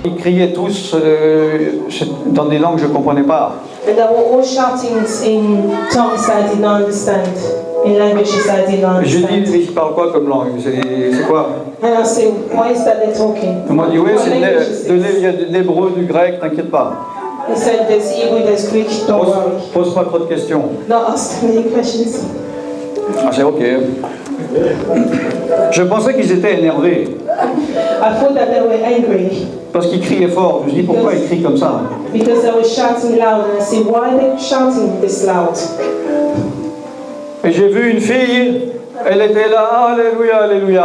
Ils criaient tous dans des langues que je ne comprenais pas. And they were all shouting in tongues that I did not understand, in languages that I did not Je dis, understand. mais ils parlent quoi comme langue? C'est quoi? And I said, why is that they're talking? Ils m'ont dit, oui, What language is this? il y a de l'hébreu, du grec, t'inquiète pas. He said, there's Hebrew, there's Greek, don't worry. Pose pas trop de questions. Not ask many questions. Ah, c'est ok. Je pensais qu'ils étaient énervés. I thought that they were angry Parce qu'ils criaient fort. Je me dis, pourquoi ils crient comme ça? because they were shouting loud. And I said, why are they shouting this loud? Et j'ai vu une fille, elle était là, alléluia, alléluia.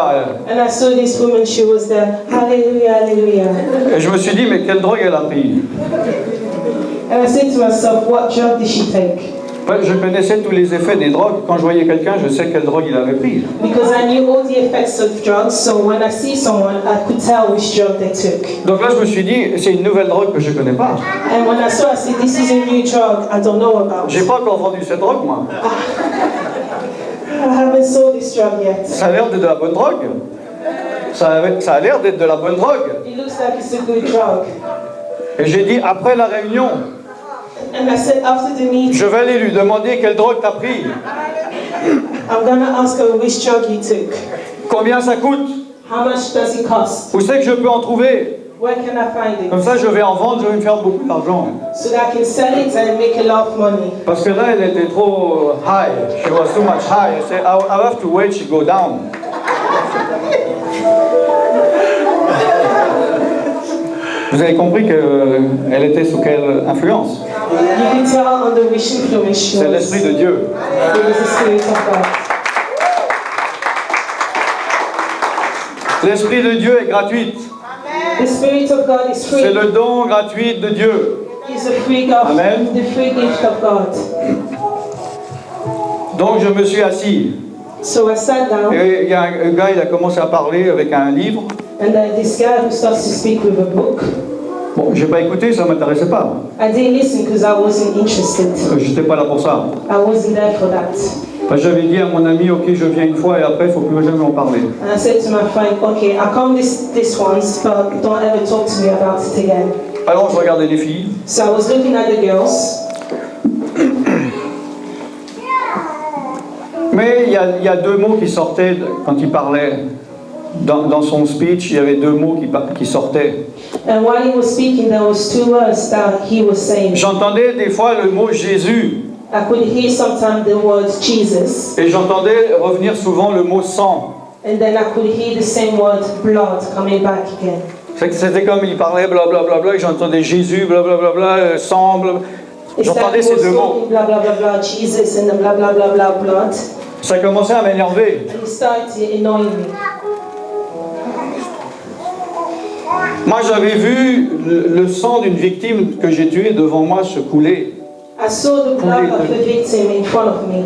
And I saw this woman, she was there, hallelujah, hallelujah. Et je me suis dit, mais quelle drogue elle a pris? And I said to myself, what drug did she take? Je connaissais tous les effets des drogues. Quand je voyais quelqu'un, je sais quelle drogue il avait pris. Because I knew all the effects of drugs, so when I see someone, I could tell which drug they took. Donc là, je me suis dit, c'est une nouvelle drogue que je ne connais pas. And when I saw, I said, this is a new drug I don't know about. J'ai pas encore vendu cette drogue, moi. I haven't sold this drug yet. Ça a l'air d'être de la bonne drogue. Ça a l'air d'être de la bonne drogue. It looks like it's a good drug. Et j'ai dit, après la réunion, And I said, after the meeting, je vais aller lui demander quelle drogue t'as pris. I'm gonna ask her which drug you took. Combien ça coûte? How much does it cost? Où c'est que je peux en trouver? Where can I find Comme it? ça, je vais en vendre, je vais me faire beaucoup d'argent. So that I can sell it and make a lot of money. Parce que là, elle était trop high. She was too much high. I said, I have to wait, she go down. Vous avez compris qu'elle était sous quelle influence? You can tell on the which influence she C'est was. l'Esprit de Dieu. It was the Spirit of God. L'Esprit de Dieu est gratuit. The Spirit of God is free. C'est le don gratuit de Dieu. It's a free gift. Amen. The free gift of God. Donc je me suis assis. So I sat down, Et il y a un gars, il a commencé à parler avec un livre. and this guy who starts to speak with a book. Bon, j'ai pas écouté, ça m'intéressait pas. I didn't listen because I wasn't interested. J'étais pas là pour ça. I wasn't there for that. J'avais dit à mon ami, ok, je viens une fois et après, il faut plus jamais en parler. And I said to my friend, okay, I come this once, but don't ever talk to me about it again. Alors je regardais les filles. So I was looking at the girls. Mais il y a deux mots qui sortaient quand il parlait. Dans son speech, il y avait deux mots qui sortaient. And while he was speaking, there was two words that he was saying. J'entendais des fois le mot Jésus. I could hear sometimes the word Jesus. Et j'entendais revenir souvent le mot sang. And then I could hear the same word blood coming back again. C'était comme il parlait blablabla, et j'entendais Jésus, blablabla, sang, blablabla. It's like J'entendais he ces was deux mots. talking blah blah blah blah Jesus and then blah blah blah blah blood. Ça commençait à m'énerver. And it started annoying me. Moi, j'avais vu le sang d'une victime que j'ai tuée devant moi se couler. I saw the blood of the victim in front of me.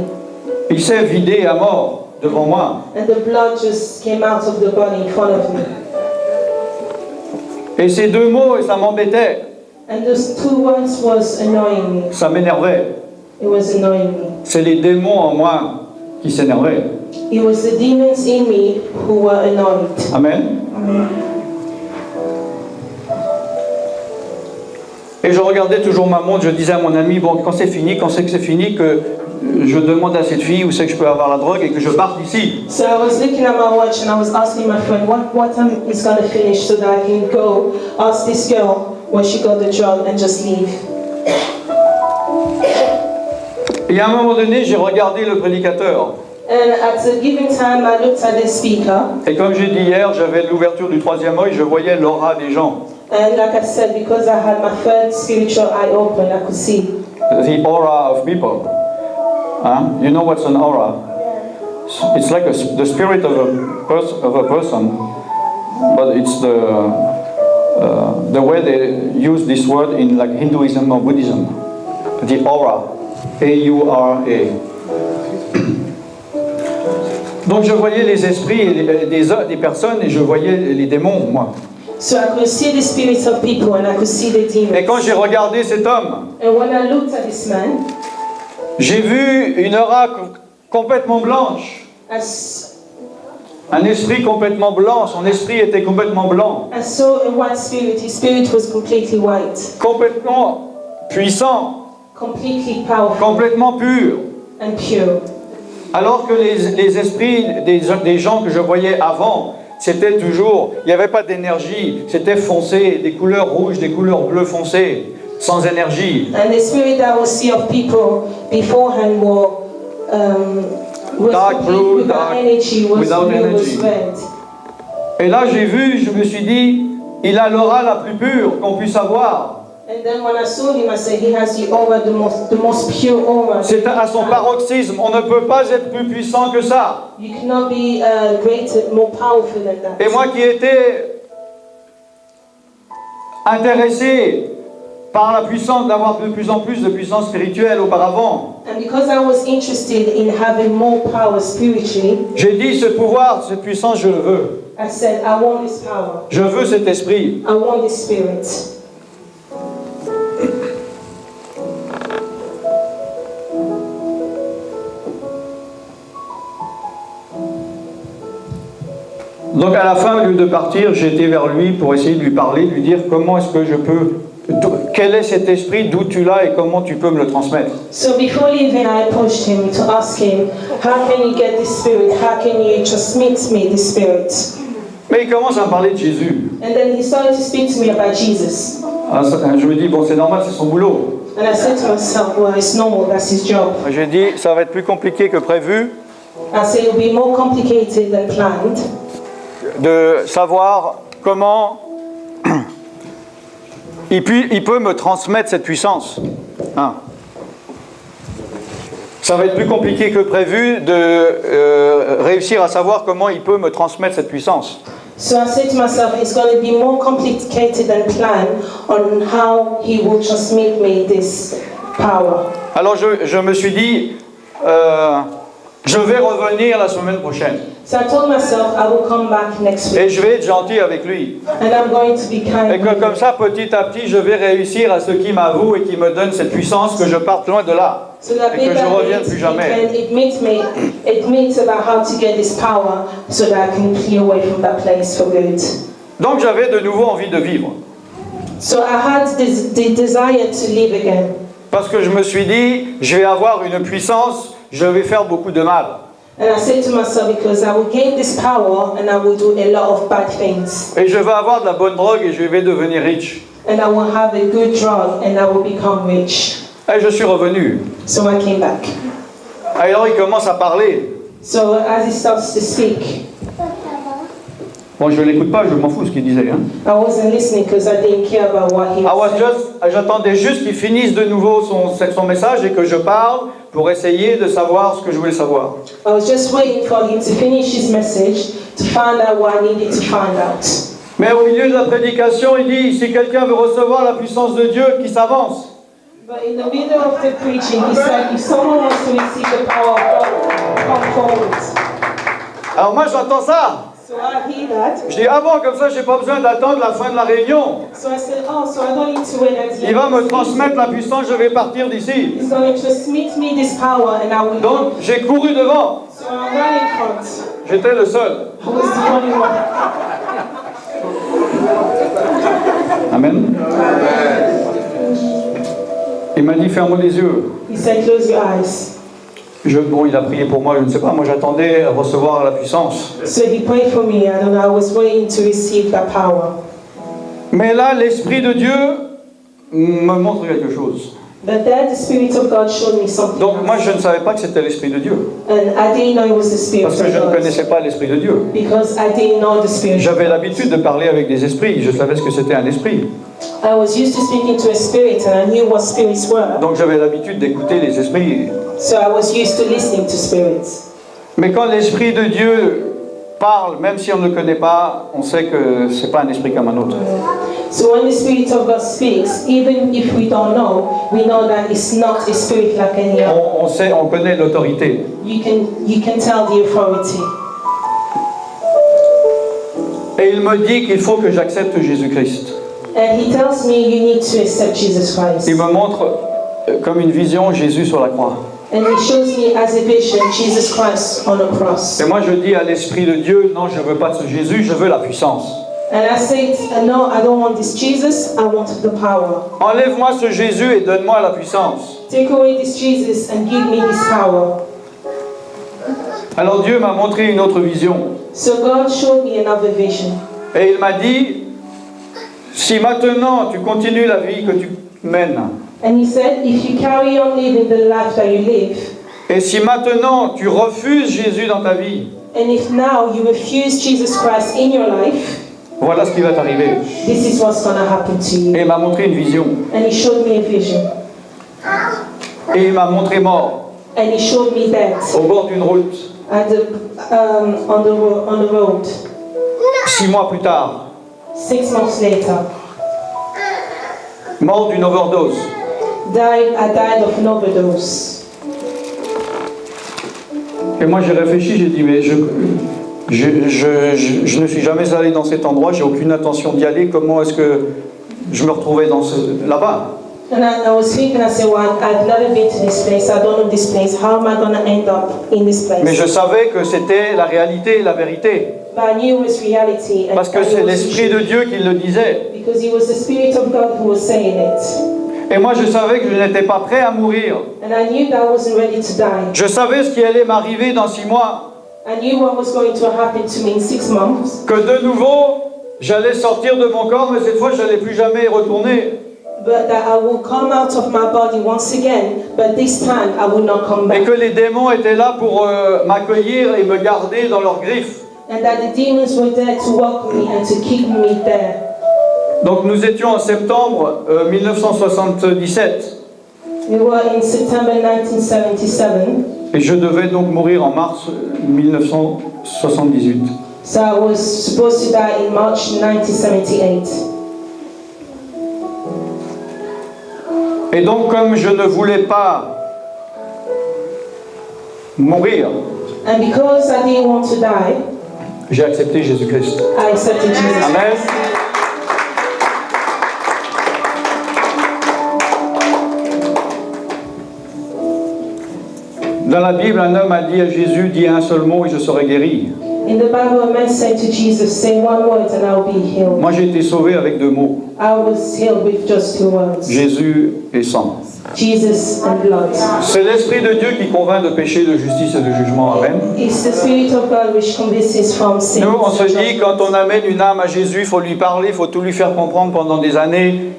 Il s'est vidé à mort devant moi. And the blood just came out of the body in front of me. Et ces deux mots, ça m'embêtait. And those two words was annoying me. Ça m'énervait. It was annoying me. C'est les démons en moi qui s'énervaient. It was the demons in me who were annoyed. Amen. Et je regardais toujours ma montre, je disais à mon ami, bon, quand c'est fini, quand c'est que c'est fini, que je demande à cette fille où c'est que je peux avoir la drogue et que je parte d'ici. So I was looking at my watch and I was asking my friend what time is going to finish so that I can go ask this girl where she got the drug and just leave. Et à un moment donné, j'ai regardé le prédicateur. And at a given time I looked at the speaker Et comme j'ai dit hier, j'avais l'ouverture du troisième œil, je voyais l'aura des gens. and like I said, because I had my third spiritual eye open, I could see. The aura of people. Huh? You know what's an aura? It's like the spirit of a person, but it's the way they use this word in like Hinduism or Buddhism. The aura, A-U-R-A. Donc je voyais les esprits et des personnes et je voyais les démons, moi. So I could see the spirits of people and I could see the demons. Et quand j'ai regardé cet homme, And when I looked at this man, j'ai vu une aura complètement blanche. Un esprit complètement blanc, son esprit était complètement blanc. I saw a white spirit. His spirit was completely white, Complètement puissant, completely powerful complètement pur. and pure. Alors que les esprits des gens que je voyais avant, c'était toujours, il n'y avait pas d'énergie, c'était foncé, des couleurs rouges, des couleurs bleues foncées, sans énergie. And the spirit that I will see of people beforehand was Dark blue, without dark, energy, was without blue, energy. was red. Et là j'ai vu, je me suis dit, il a l'aura la plus pure qu'on puisse avoir. And then when I saw him, I said, he has the aura, the most pure aura. C'est à son paroxysme, on ne peut pas être plus puissant que ça. You cannot be greater, more powerful than that. Et moi qui étais intéressé par la puissance, d'avoir de plus en plus de puissance spirituelle auparavant, And because I was interested in having more power spiritually, j'ai dit ce pouvoir, cette puissance, je le veux. I said, I want this power. Je veux cet esprit. I want this spirit. Donc à la fin, au lieu de partir, j'ai été vers lui pour essayer de lui parler, de lui dire comment est-ce que je peux, quel est cet esprit, d'où tu l'as et comment tu peux me le transmettre. So before leaving, I approached him to ask him, how can you get this spirit? How can you transmit me this spirit? Mais il commence à me parler de Jésus. And then he started to speak to me about Jesus. Alors, je me dis, bon, c'est normal, c'est son boulot. And I said to myself, well, it's normal, that's his job. J'ai dit, ça va être plus compliqué que prévu I said, it'll be more complicated than planned de savoir comment il peut me transmettre cette puissance. Hein. Ça va être plus compliqué que prévu de réussir à savoir comment il peut me transmettre cette puissance. So I said to myself, it's going to be more complicated than planned on how he will transmit me this power. Alors je me suis dit, je vais revenir la semaine prochaine. So I told myself I will come back next Et week je vais être gentil avec lui. and I'm going to be kind. Et que comme ça, petit à petit, je vais réussir à ce qu'il m'avoue et qu'il me donne cette puissance, que je parte loin de là. So that Et que je revienne plus jamais. admit about how to get this power so that I can flee away from that place for good. Donc j'avais de nouveau envie de vivre. So I had the desire to live again. Parce que je me suis dit, je vais avoir une puissance, je vais faire beaucoup de mal. And I said to myself, because I will gain this power and I will do a lot of bad things. Et je vais avoir de la bonne drogue et je vais devenir riche. And I will have a good drug and I will become rich. Et je suis revenu. So I came back. Alors il commence à parler. So as he starts to speak, Bon, je ne l'écoute pas, je m'en fous ce qu'il disait. Hein. I wasn't listening because I didn't care about what he was saying. J'attendais juste qu'il finisse de nouveau son message et que je parle pour essayer de savoir ce que je voulais savoir. I was just waiting for him to finish his message to find out what I needed to find out. Mais au milieu de la prédication, il dit, si quelqu'un veut recevoir la puissance de Dieu, qu'il s'avance. But in the middle of the preaching, he said, if someone wants to receive the power of God, come forward. Alors moi j'entends ça. So I hear that. Je dis, ah bon, comme ça, j'ai pas besoin d'attendre la fin de la réunion. So I said, oh, so I don't need to wait until Il va me transmettre la puissance, je vais partir d'ici. He's going to transmit me this power and I will Donc, j'ai couru devant. So I ran in front. J'étais le seul. I was the only one. Amen. Il m'a dit, ferme les yeux. He said, close your eyes. Bon, il a prié pour moi, je ne sais pas, moi j'attendais à recevoir la puissance. So he prayed for me, and I was waiting to receive that power. Mais là, l'Esprit de Dieu me montre quelque chose. But then the Spirit of God showed me something Donc moi, else. je ne savais pas que c'était l'Esprit de Dieu. And I didn't know it was the Spirit Parce que of je ne God. connaissais pas l'Esprit de Dieu. Because I didn't know the Spirit of J'avais God. l'habitude de parler avec des esprits, je savais ce que c'était un esprit. I was used to speaking to a spirit, and I knew what spirits were. Donc j'avais l'habitude d'écouter les esprits. So I was used to listening to spirits. Mais quand l'Esprit de Dieu parle, même si on ne le connaît pas, on sait que ce n'est pas un esprit comme un autre. So when the Spirit of God speaks, even if we don't know, we know that it's not a spirit like any other. On sait, on connaît l'autorité. You can tell the authority. Et il me dit qu'il faut que j'accepte Jésus-Christ. And he tells me you need to accept Jesus Christ. Il me montre comme une vision Jésus sur la croix. And he shows me as a vision Jesus Christ on a cross. Et moi je dis à l'Esprit de Dieu, non, je ne veux pas de ce Jésus, je veux la puissance. And I said, no, I don't want this Jesus, I want the power. Enlève-moi ce Jésus et donne-moi la puissance. Take away this Jesus and give me this power. Alors Dieu m'a montré une autre vision. So God showed me another vision. Et il m'a dit, si maintenant tu continues la vie que tu mènes, And he said, if you carry on living the life that you live, et si maintenant tu refuses Jésus dans ta vie, and if now you refuse Jesus Christ in your life, voilà ce qui va t'arriver. this is what's going to happen to Et you. il m'a montré une vision. And he showed me a vision. Et il m'a montré mort, And he showed me that au bord d'une route, at on the road. 6 mois plus tard, 6 months later, mort d'une overdose. I died of an overdose. Et moi j'ai réfléchi, j'ai dit, mais je ne suis jamais allé dans cet endroit, j'ai aucune intention d'y aller, comment est-ce que je me retrouvais là-bas? And I was thinking, I said, well, I've never been to this place, I don't know this place, how am I going to end up in this place? Mais je savais que c'était la réalité et la vérité. But I knew it was reality. And Parce que c'est l'Esprit de Dieu qui le disait. Because it was the Spirit of God who was saying it. Et moi je savais que je n'étais pas prêt à mourir. And I knew that I wasn't ready to die. Je savais ce qui allait m'arriver dans 6 mois. I knew what was going to happen to me in 6 months. Que de nouveau, j'allais sortir de mon corps, mais cette fois je n'allais plus jamais y retourner. But that I will come out of my body once again, but this time I will not come Et back. que les démons étaient là pour m'accueillir et me garder dans leurs griffes. And that the demons were there to welcome me and to keep me there. Donc nous étions en septembre 1977. We were in September 1977, Et je devais donc mourir en mars 1978. so I was supposed to die in March 1978. Et donc comme je ne voulais pas mourir, And because I didn't want to die, j'ai accepté Jésus-Christ. I accepted Jesus. Amen. Dans la Bible, un homme a dit à Jésus, dis un seul mot et je serai guéri. In the Bible, a man said to Jesus, say one word and I'll be healed. Moi j'ai été sauvé avec 2 mots, I was healed with just 2 words. Jésus et sang. Jesus and blood. C'est l'Esprit de Dieu qui convainc de péché, de justice et de jugement. Amen. It's the Spirit of God which convinces from sin. Nous, on se dit, quand on amène une âme à Jésus, il faut lui parler, il faut tout lui faire comprendre pendant des années.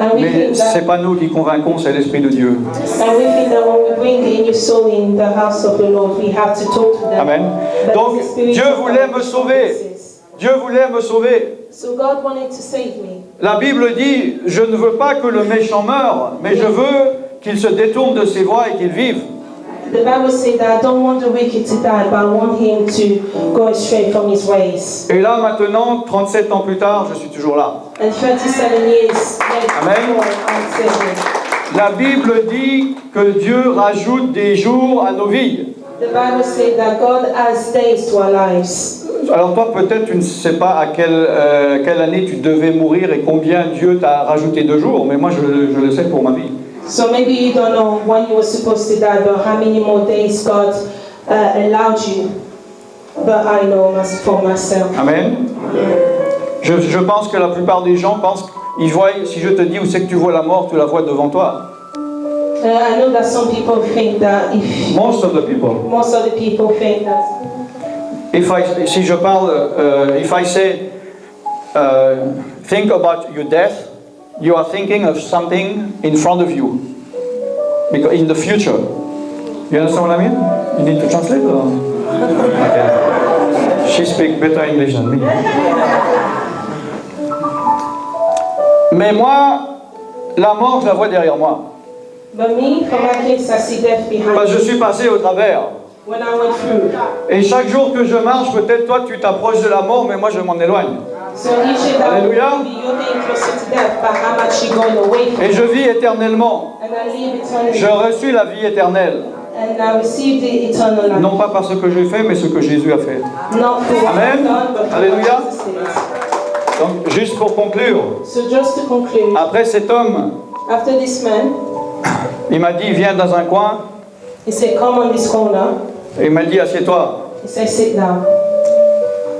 And we Mais think c'est that, pas nous qui convainquons, c'est l'Esprit de Dieu. and we think that when we bring the new soul in the house of the Lord, we have to talk to them. Amen. But Donc, it's the Spirit Dieu of God voulait me which sauver. convinces. Dieu voulait me sauver. So God wanted to save me. La Bible dit, je ne veux pas que le méchant meure, mais je veux qu'il se détourne de ses voies et qu'il vive. The Bible says that I don't want the wicked to die, but I want him to go straight from his ways. Et là, maintenant, 37 ans plus tard, je suis toujours là. And 37 years later, Amen. I'm still here. La Bible dit que Dieu rajoute des jours à nos vies. The Bible says that God adds days to our lives. Alors toi, peut-être, tu ne sais pas à quelle année tu devais mourir et combien Dieu t'a rajouté de jours, mais moi, je le sais pour ma vie. So maybe you don't know when you were supposed to die, but how many more days God allowed you. But I know for myself. Amen. Je pense que la plupart des gens pensent, ils voient, si je te dis où c'est que tu vois la mort, tu la vois devant toi. I know that some people think that if Most of the people. most of the people think that Si je parle, if I say, think about your death, you are thinking of something in front of you, because in the future. You understand what I mean? You need to translate, or? Okay. She speaks better English than me. Mais moi, la mort, je la vois derrière moi. but me, for my case, I see death behind Parce que je me. suis passé au travers. When I went through. Et chaque jour que je marche, peut-être toi tu t'approches de la mort, mais moi je m'en éloigne. So each day that Alléluia. you're getting closer to death, but I'm actually going away from Et it. je vis éternellement. And I live eternally. Je reçus la vie éternelle. And I received the eternal life. Non pas par ce que j'ai fait, mais ce que Jésus a fait. Not for what Amen. I've done, but for Alléluia. what Jesus did. Donc, juste pour conclure, So just to conclude, après cet homme, after this man, il m'a dit, viens dans un coin, He said, come on this corner. Et il m'a dit, assieds-toi. He said, sit down.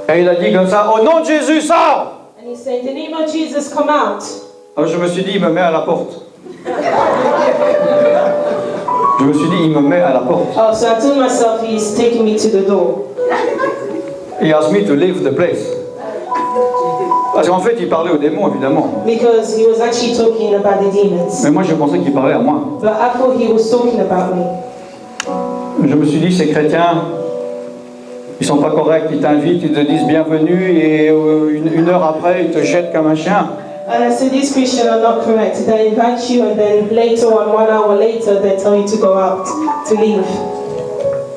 Et il a dit comme ça, au nom de Jésus, sors! And he said, in the name of Jesus, come out. Alors je me suis dit, il me met à la porte. Je me suis dit, il me met à la porte. Oh, so I told myself, he's taking me to the door. He asked me to leave the place. Parce qu'en fait, il parlait aux démons, évidemment. Because he was actually talking about the demons. Mais moi, je pensais qu'il parlait à moi. But I thought he was talking about me. Je me suis dit, ces chrétiens, ils sont pas corrects. Ils t'invitent, ils te disent bienvenue, et une heure après, ils te jettent comme un chien. And I said, these Christians are not correct. They invite you and then later on, 1 hour later, they tell you to go out, to leave.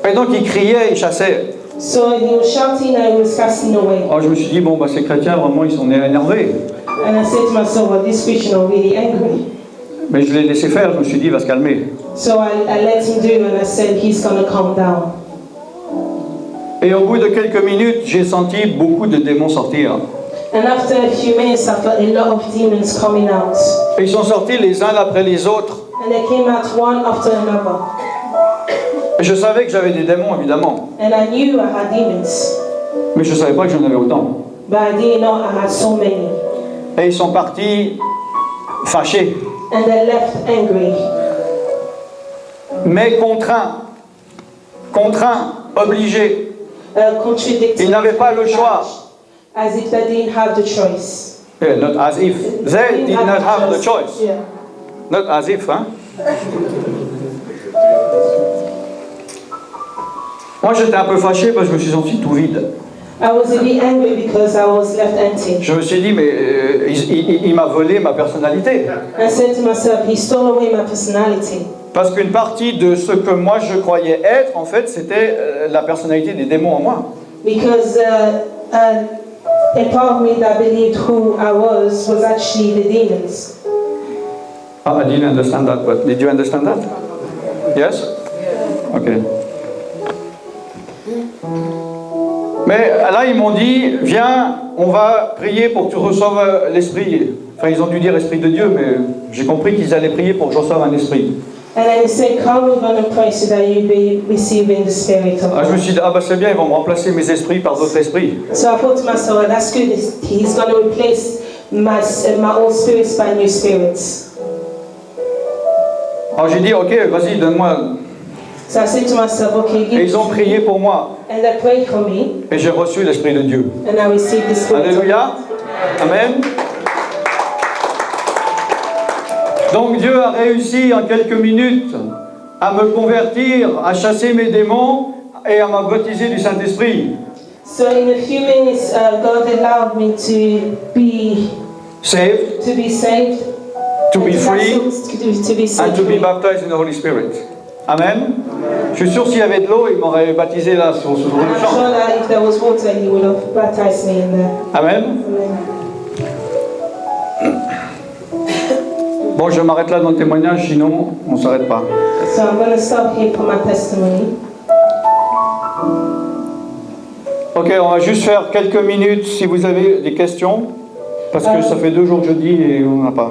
Et donc, il criait, il chassait. So he was shouting and he was casting away. Alors je me suis dit, bon, bah, ces chrétiens, vraiment, ils sont énervés. And I said to myself, well, these Christians are really angry. Mais je l'ai laissé faire, je me suis dit, il va se calmer. So I let him do and I said, he's going to calm down. Et au bout de quelques minutes, j'ai senti beaucoup de démons sortir. And after a few minutes, I felt a lot of demons coming out. Et ils sont sortis les uns après les autres. And they came out one after another. Et je savais que j'avais des démons, évidemment. And I knew I had demons. Mais je ne savais pas que j'en avais autant. But I didn't know I had so many. Et ils sont partis fâchés, And they left angry. mais contraints, obligés. Contradicting. Ils n'avaient pas le choix. As if they didn't have the choice. Yeah, not as if. They did not have the choice. Yeah. Not as if, hein. Moi, j'étais un peu fâché parce que je me suis senti tout vide. I was a bit angry because I was left empty. Je me suis dit, mais il m'a volé ma personnalité. I said to myself, he stole away my personality. Parce qu'une partie de ce que moi je croyais être, en fait, c'était la personnalité des démons en moi. Because a part of me that believed who I was actually the demons. Ah, I didn't understand that, but did you understand that? Yes? Okay. Mais là, ils m'ont dit, viens, on va prier pour que tu reçoives l'esprit. Enfin, ils ont dû dire esprit de Dieu, mais j'ai compris qu'ils allaient prier pour que je reçoive un esprit. And then he said, come we're going to pray so that you be receiving the spirit of Ah, je me God. suis dit, ah bah c'est bien, ils vont me remplacer mes esprits par d'autres esprits. So I thought to myself, well, that's good. He's going to replace my old spirits by new spirits. Alors j'ai dit, ok, vas-y, donne-moi. So I said to myself, okay, Et give ils ont prié pour moi. And they prayed for me, Et j'ai reçu l'esprit de Dieu. and I received the spirit. Alléluia. Amen. Donc Dieu a réussi en quelques minutes à me convertir, à chasser mes démons et à me baptiser du Saint-Esprit. So in a few minutes, God allowed me to be Saved, saved, to be and free, to be set and to be free. baptized in the Holy Spirit. Amen. Je suis sûr s'il y avait de l'eau, il m'aurait baptisé là sur le I'm champ. sure that if there was water, He would have baptized me in there. Amen. Amen. Bon, je m'arrête là dans le témoignage, sinon on ne s'arrête pas. So I'm going to stop here for my testimony. Ok, on va juste faire quelques minutes si vous avez des questions, parce que ça fait 2 jours que je dis et on n'a pas.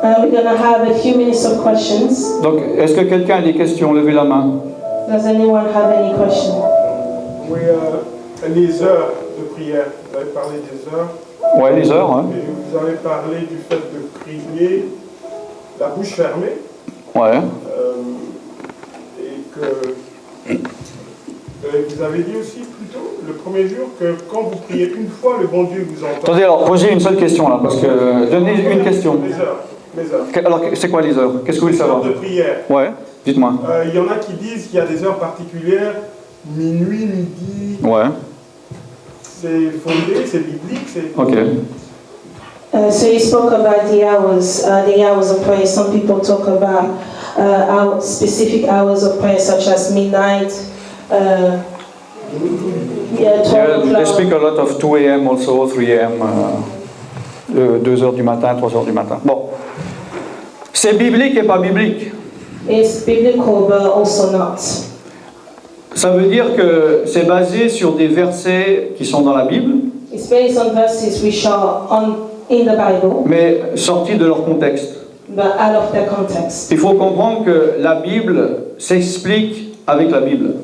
We're going to have a few minutes of questions. Donc, est-ce que quelqu'un a des questions? Levez la main. Does anyone have any question? Oui, les heures de prière. Vous avez parlé des heures. Ouais, les heures, hein. Et vous avez parlé du fait de prier la bouche fermée. Ouais. Et que vous avez dit aussi plus tôt, le premier jour, que quand vous priez une fois, le bon Dieu vous entend. Attendez, alors, posez une seule question là, parce que... Donnez une question. Les heures. Les heures. Alors, c'est quoi les heures? Qu'est-ce que vous voulez Les heures savoir? de prière. Ouais, dites-moi. Il y en a qui disent qu'il y a des heures particulières, minuit, midi. Ouais, C'est fondé, c'est biblique. ok. So you spoke about the hours of prayer. Some people talk about specific hours of prayer, such as midnight, 12 Yeah, they speak o'clock. a lot of 2 a.m. also, 3 a.m., 2 heures du matin, 3 heures du matin. Bon. C'est biblique et pas biblique. It's biblical, but also not. Ça veut dire que c'est basé sur des versets qui sont dans la Bible, It's based on verses which are in the Bible, mais sortis de leur contexte. but out of their context. Il faut comprendre que la Bible s'explique avec la Bible.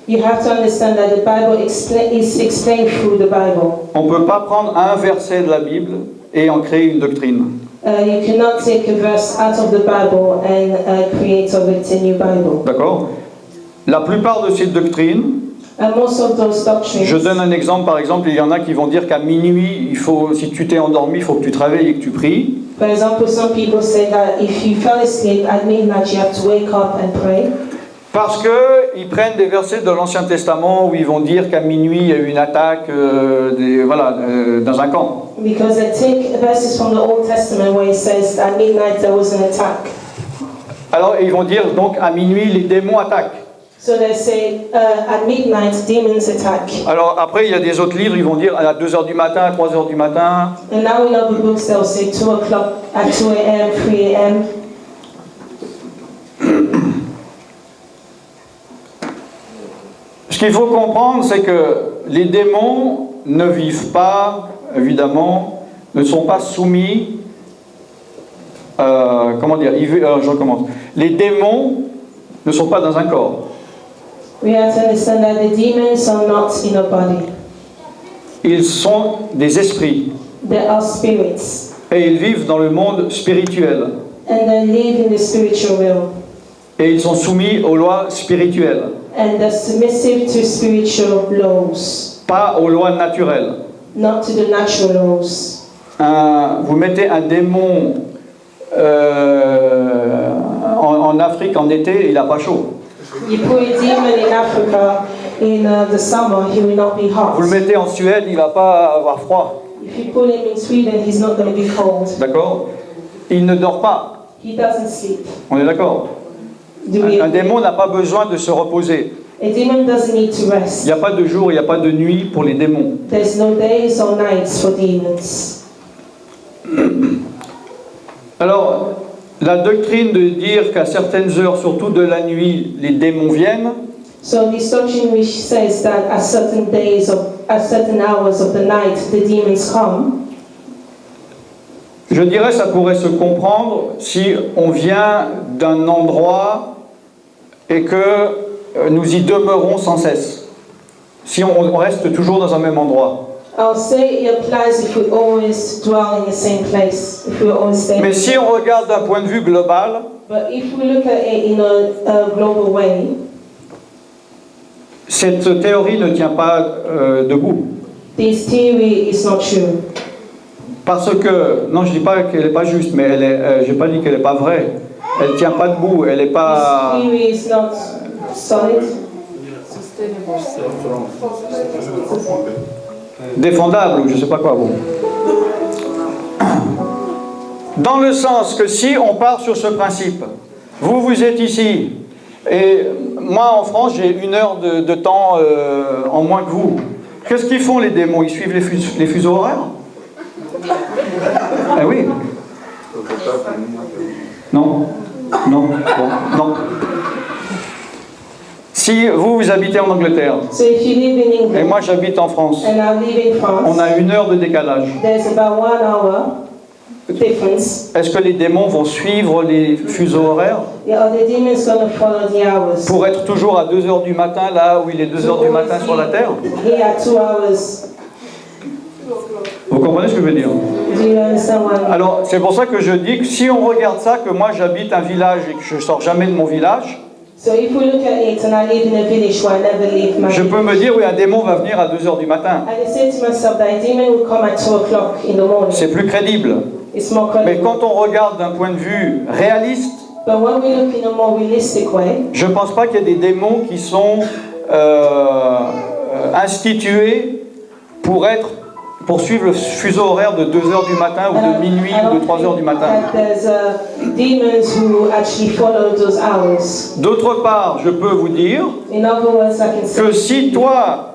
You have to understand that the Bible is explained through the Bible. On ne peut pas prendre un verset de la Bible et en créer une doctrine. You cannot take a verse out of the Bible and create of it a new Bible. D'accord? La plupart de ces doctrines, And most of those doctrines, je donne un exemple, par exemple, il y en a qui vont dire qu'à minuit, si tu t'es endormi, il faut que tu te réveilles et que tu pries. for example, some people say that if you fell asleep at midnight, you have to wake up and pray. Parce qu'ils prennent des versets de l'Ancien Testament où ils vont dire qu'à minuit, il y a eu une attaque dans un camp. Because they take verses from the Old Testament where it says at midnight there was an attack. Alors ils vont dire donc à minuit, les démons attaquent. So they say at midnight demons attack. Alors après, il y a des autres livres, ils vont dire à 2h du matin, à 3h du matin. And now in other books they'll say 2 o'clock, at 2 a.m., 3 a.m. Ce qu'il faut comprendre, c'est que les démons ne vivent pas, évidemment, ne sont pas soumis. Je recommence. Les démons ne sont pas dans un corps. We have to understand that the demons are not in a body. Ils sont des esprits They are spirits. et ils vivent dans le monde spirituel. And they live in the spiritual realm. Et ils sont soumis aux lois spirituelles, And they're submissive to spiritual laws, pas aux lois naturelles. not to the natural laws. Vous mettez un démon en Afrique en été, il n'a pas chaud. You put a demon in Africa in the summer, he will not be hot. Vous le mettez en Suède, il ne va pas avoir froid. If you put him in Sweden, he's not going to be cold. D'accord? Il ne dort pas. He doesn't sleep. On est d'accord? Do we Un agree? démon n'a pas besoin de se reposer. A demon doesn't need to Il rest. n'y a pas de jour, il n'y a pas de nuit pour les démons. There's no days or nights for demons. Alors, la doctrine de dire qu'à certaines heures, surtout de la nuit, les démons viennent, So this doctrine which says that at certain days or at certain hours of the night the demons come, je dirais ça pourrait se comprendre si on vient d'un endroit et que nous y demeurons sans cesse. Si on reste toujours dans un même endroit. I'll say it applies if we always dwell in the same place, if we always stay. Mais si on regarde d'un point de vue global, But if we look at it in a global way, cette théorie ne tient pas debout. this theory is not true. Parce que, non, je ne dis pas qu'elle n'est pas juste, mais je n'ai pas dit qu'elle n'est pas vraie. Elle ne tient pas debout, elle n'est pas This theory is not solid. défendable, ou je ne sais pas quoi. Bon. Dans le sens que si on part sur ce principe, vous êtes ici, et moi en France j'ai 1 heure de temps en moins que vous. Qu'est-ce qu'ils font les démons? Ils suivent les fuseaux horaires? Eh oui. Non. Non. Bon. Non. Si vous habitez en Angleterre, So if you live in et England moi j'habite en France, and I live in on France, a 1 heure de décalage. there's about 1 hour difference. Est-ce que les démons vont suivre les fuseaux horaires Are the demons going to follow the hours? pour être toujours à 2 heures du matin, là où il est 2 heures du matin sur la Terre? Here at 2 hours. Vous comprenez ce que je veux dire? Do you understand what I mean? Alors, c'est pour ça que je dis que si on regarde ça, que moi j'habite un village et que je ne sors jamais de mon village, So if we look at it and I live in a village where I never leave my je peux me dire, oui, un démon va venir à 2 heures du matin. I can say to myself that a demon will come at 2 o'clock in the morning. C'est plus crédible. It's more Mais credible. quand on regarde d'un point de vue réaliste, But when we look in a more realistic way, je ne pense pas qu'il y ait des démons qui sont institués pour suivre le fuseau horaire de 2 heures du matin ou de minuit ou de 3 heures du matin. that there's demons who actually follow those hours. D'autre part, je peux vous dire In other words, I can say que si toi,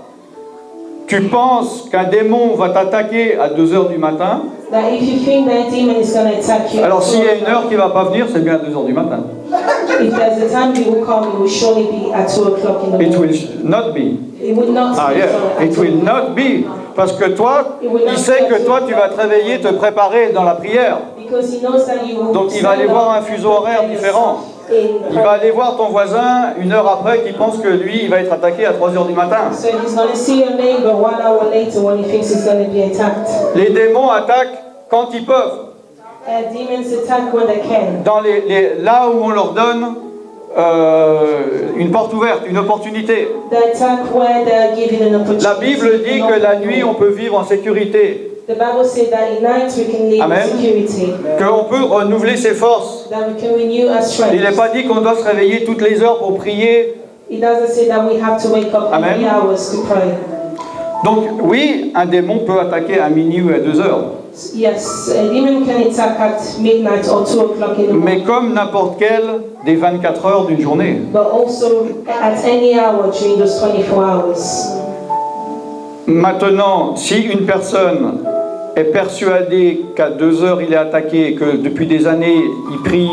tu penses qu'un démon va t'attaquer à 2 heures du matin, that if you think that a demon is going to attack you, alors s'il y a at 2 une heure qui ne va pas venir, c'est bien à 2 heures du matin. if there's a time it will come, it will surely be at 2 o'clock in the It morning. will not be. It will not Ah be yeah, so it at will all. not be. Parce que toi, It will not il sait be que toi, tu vas te réveiller, te préparer dans la prière. Because he knows that you will Donc il va aller voir un fuseau horaire différent. Il va aller voir ton voisin une heure après qui pense que lui, il va être attaqué à 3 heures du matin. So he's going to see your neighbor 1 hour later when he thinks he's going to be attacked. Les démons attaquent quand ils peuvent. Demons attack when they can. Là où on leur donne une porte ouverte, une opportunité. They attack where they are given an opportunity. La Bible dit que la nuit, on peut vivre en sécurité. The Bible says that at night we can live Amen. in security. Qu'on peut renouveler ses forces. That we can renew our strength. Il n'est pas dit qu'on doit se réveiller toutes les heures pour prier. It doesn't say that we have to wake up Amen. every hours to pray. Donc oui, un démon peut attaquer à minuit ou à 2 heures. Yes, a demon can attack at midnight or 2 o'clock in the morning. Mais comme n'importe quelle des 24 heures d'une journée. But also at any hour during those 24 hours. Maintenant, si une personne est persuadé qu'à 2 heures il est attaqué et que depuis des années il prie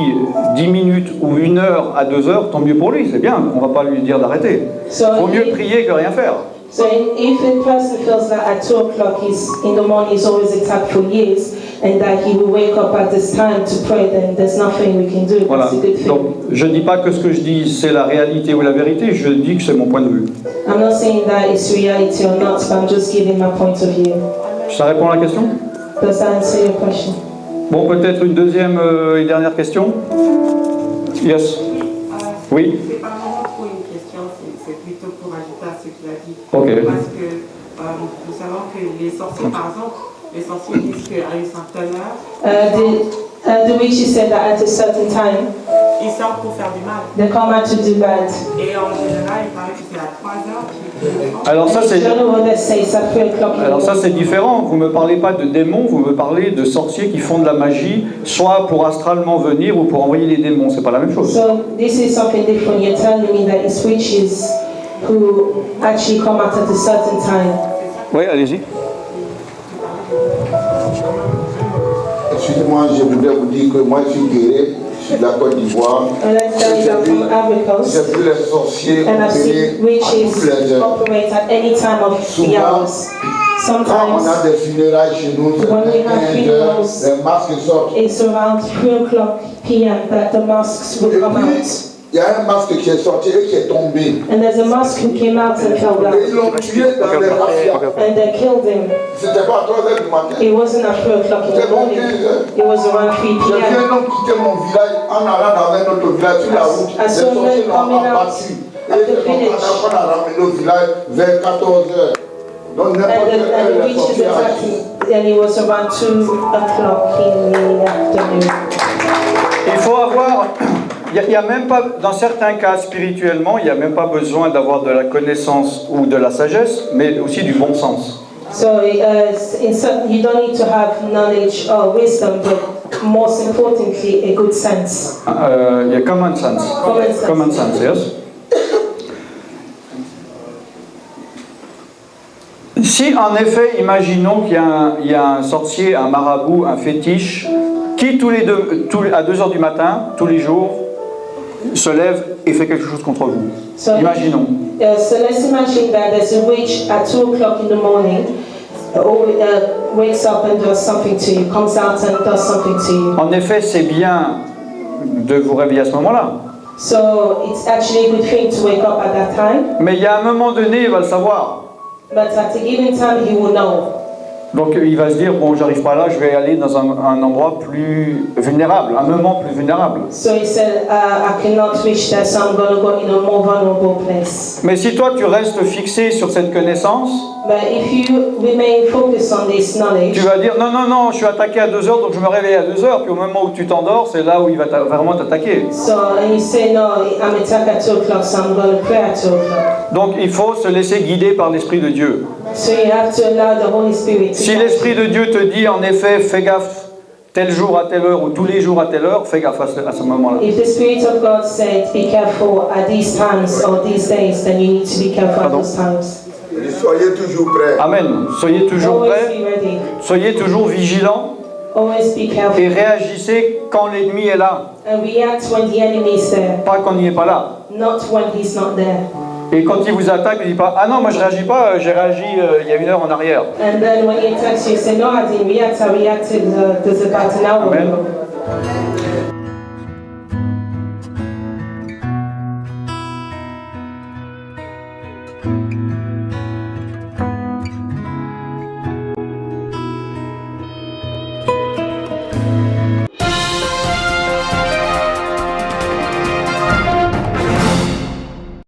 10 minutes ou 1 heure à 2 heures, tant mieux pour lui, c'est bien, on ne va pas lui dire d'arrêter. Il vaut mieux prier que rien faire. So if a person feels that at 2 o'clock in the morning he's always attacked for years and that he will wake up at this time to pray, then there's nothing we can do. Voilà. That's a good thing. Donc, je ne dis pas que ce que je dis c'est la réalité ou la vérité, je dis que c'est mon point de vue. I'm not saying that it's reality or not, but I'm just giving my point of view. Ça répond à la question? Does that answer your question? Bon, peut-être une deuxième et dernière question? Yes. Oui. C'est pas vraiment trop une question, c'est plutôt pour ajouter à ce qu'il a dit. Ok. Parce que nous savons que les sorciers, par exemple, les sorciers disent qu'à une certaine heure, The witch said that at a certain time ils sortent pour faire du mal. they come out to do bad. Et en général, il paraît que c'est à 3 heures qu'ils Alors ça c'est. I don't know what they say, it's at 3 o'clock. Alors ça c'est différent, vous ne me parlez pas de démons, vous me parlez de sorciers qui font de la magie, soit pour astralement venir ou pour envoyer les démons, c'est pas la même chose. So this is something different. You're telling me that it's witches who actually come out at a certain time. Oui, allez-y. Excusez-moi, je voudrais vous dire que moi je suis guéri, je suis de la Côte d'Ivoire. And let's tell you that from Ivory Coast. J'ai vu les sorciers And I've opérer seen à witches toutes les heures. operate at any time of the Souvent, hours. Quand on Sometimes a des funérailles chez nous, c'est when we have 15 funerals, heures, les masques sortent. it's around 3 o'clock p.m. that the masks will Et come puis, out. il y a un masque qui est sorti et qui est tombé. And there's a mask who came out and fell Et down. ils l'ont tué dans les raffias. And they killed him. C'était pas à 3 heures du matin. It wasn't at 3 o'clock in C'était the bon morning. 15 heures. It was around 3 J'ai vu p.m. un homme quitter mon village en allant dans un autre village sur la route. I Les saw men sorciers l'ont coming out abattu. of Et the village. on a ramené au village vers 14 heures. Donc n'importe quelle And heure, the les witches sorciers attacked agissent. him. And it was around 2 o'clock in the afternoon. Il faut avoir, il n'y a même pas, dans certains cas spirituellement, il n'y a même pas besoin d'avoir de la connaissance ou de la sagesse, mais aussi du bon sens. So you don't need to have knowledge or wisdom, but most importantly, a good sense. Il y a common sense. Common sense, yes. Si en effet, imaginons qu'il y a un sorcier, un marabout, un fétiche, qui à 2 heures du matin, tous les jours, se lève et fait quelque chose contre vous. So, Imaginons. So let's imagine that there's a witch at 2 o'clock in the morning, wakes up and does something to you, comes out and does something to you. En effet, c'est bien de vous réveiller à ce moment-là. So it's actually a good thing to wake up at that time, Mais il y a un moment donné, il va le savoir. but at a given time he will know. Donc il va se dire, bon, j'arrive pas là, je vais aller dans un endroit plus vulnérable, un moment plus vulnérable. So he said, I cannot reach there, so I'm going to go in a more vulnerable place. Mais si toi tu restes fixé sur cette connaissance, But if you remain focused on this knowledge, tu vas dire, non, non, non, je suis attaqué à 2 heures, donc je me réveille à 2 heures, puis au moment où tu t'endors, c'est là où il va vraiment t'attaquer. and you say, no, I'm attacked at 2 o'clock, so I'm going to pray at 2 o'clock. Donc il faut se laisser guider par l'Esprit de Dieu. So you have to allow the Holy Spirit to Si guide l'Esprit de Dieu te dit, en effet, fais gaffe, tel jour à telle heure, ou tous les jours à telle heure, fais gaffe à ce moment-là. you. If the Spirit of God said, be careful at these times or these days, then you need to be careful at those times. Soyez toujours prêts. Amen. Soyez toujours Always prêts, be ready. soyez toujours vigilants, Always be careful. et réagissez quand l'ennemi est là, And react when the enemy is there, pas quand il n'est pas là. not when he's not there. Et quand il vous attaque, il ne dit pas ah non, moi je réagis pas, j'ai réagi il y a 1 heure en arrière. And then when he attacks you, you say, no, I didn't react, I reacted about an hour Amen. ago.